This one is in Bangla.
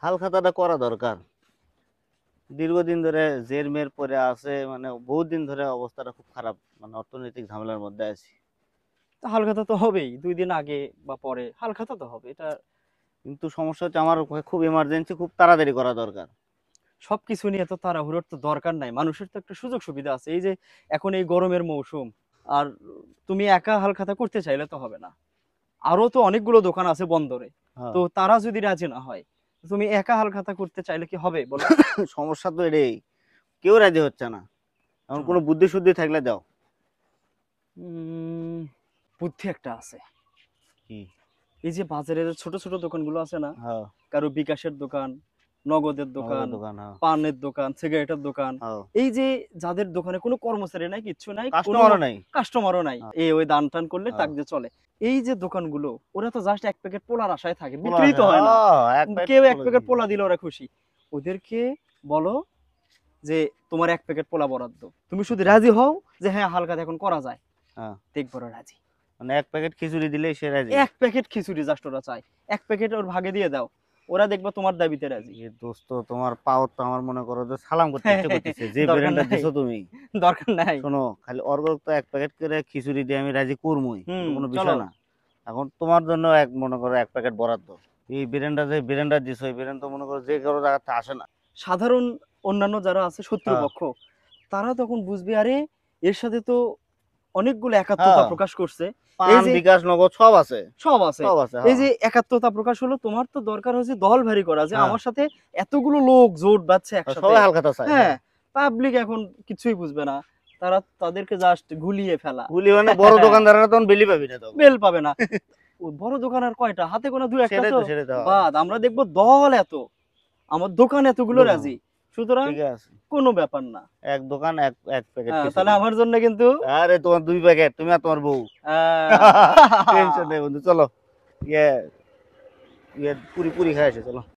হাল খাতাটা করা দরকার। দীর্ঘদিন ধরে জের মের পরে আছে, মানে বহুত দিন ধরে অবস্থাটা খুব খারাপ, মানে অর্থনৈতিক ঝামেলার মধ্যে আছি। তো হালখাতা তো হবেই, 2 দিন আগে বা পরে হালখাতা তো হবে। এটা কিন্তু সমস্যা হচ্ছে আমার খুব ইমার্জেন্সি, খুব তাড়াতাড়ি করা দরকার। সবকিছু নিয়ে তো তাড়াহুড়োর তো দরকার নাই, মানুষের তো একটা সুযোগ সুবিধা আছে। এই যে এখন এই গরমের মৌসুম, আর তুমি একা হালখাতা করতে চাইলে তো হবে না। আরো তো অনেকগুলো দোকান আছে বন্দরে, হ্যাঁ। তো তারা যদি রাজি না হয়, তুমি একা হালখাতা করতে চাইলে কি হবে বলো? সমস্যা তো এটাই, কেউ রাজি হচ্ছে না। এখন কোনো হুম। বুদ্ধি শুদ্ধি থাকলে দাও। উম, বুদ্ধি একটা আছে। কি? এই যে বাজারের ছোট ছোট দোকানগুলো আছে না, হ্যাঁ। কারো বিকাশের দোকান, নগদের আমাদের দোকান, দোকান, হ্যাঁ। পানের দোকান, সিগারেটের দোকান, হ্যাঁ। এই যে যাদের দোকানে কোনো কর্মচারী নাই, কিচ্ছু নাই, কোনো কাস্টমারও নাই। কাস্টমারও নাই, হ্যাঁ। এই ওই দান টান করলে হ্যাঁ। তাক দিয়ে চলে। এই যে দোকানগুলো, ওরা তো জাস্ট এক প্যাকেট পোলার আশায় থাকে, পোলা বিক্রি আছে, তো হয় না। হ্যাঁ, এক প্যাকেট কেউ এক পোলা প্যাকেট দিই। পোলা দিলে ওরা খুশি। ওদেরকে বলো যে তোমার 1 প্যাকেট পোলা বরাদ্দ, তুমি শুধু আচ্ছা। রাজি হও যে হ্যাঁ হালকা এখন করা যায়, হ্যাঁ। দেখবো ওরা রাজি। মানে এক প্যাকেট খিচুড়ি দিলেই সে রাজি। 1 প্যাকেট খিচুড়ি জাস্ট ওরা চায়, 1 প্যাকেট ওর ভাগে দিয়ে দাও, ওরা দেখবা তোমার দাবিতে রাজি। এ দোস্ত, তোমার পাও তো আমার মনে করো যে সালাম করতে ইচ্ছে করতেছে, যে দরকার ব্র্যান্ডটা নাই, দিছো তুমি। দরকার নাই। শোনো, খালি অর্গক তো এক প্যাকেট করে খিচুড়ি দিয়ে আমি রাজি করবই, হুম, ওটা কোনো চলো। বিষয় না। এখন তোমার জন্য এক মনে করো এক প্যাকেট বরাদ্দ। এই ব্র্যান্ডটা যে ব্র্যান্ডটা দিছো, এই ব্র্যান্ড তো মনে করো যে কারো জায়গাতে আসে না। সাধারণ অন্যান্য যারা আছে হ্যাঁ। শত্রুপক্ষ, তারা তখন বুঝবে আরে এর সাথে তো অনেকগুলো একাত্মতা হ্যাঁ, প্রকাশ করছে। এই পান যে বিকাশ নগদ সব আছে। সব আছে, সব আছে, এই হ্যাঁ। যে একাত্মতা প্রকাশ হলো, তোমার তো দরকার হচ্ছে দল ভারী করা, যে হ্যাঁ, আমার সাথে এতগুলো লোক জোট বাঁধছে একসাথে। সবাই হালখাতা চায়, হ্যাঁ, হ্যাঁ। পাবলিক এখন কিছুই বুঝবে না, তারা তাদেরকে জাস্ট গুলিয়ে ফেলা। গুলি মানে বড় দোকানদাররা তখন বেলি পাবি না তখন। বেল পাবে না। ওই বড় দোকানের কয়টা, হাতে গোনা 2-1টা সেটাই তো তো, সেটাই তো, হ্যাঁ। বাদ, আমরা দেখবো দল এত, আমার দোকান এতগুলো দোকান, রাজি, সুতরাং ঠিক আছে। কোনো ব্যাপার না। এক দোকান, এক এক প্যাকেট হ্যাঁ, তাহলে খিচুড়ি। আমার জন্য কিন্তু আরে তোমার 2 প্যাকেট, তুমি আর তোমার বউ। টেনশন আহ, নেই বন্ধু, চলো। ইয়ে, ইয়ে পুরি পুরি খাই আসে, চলো।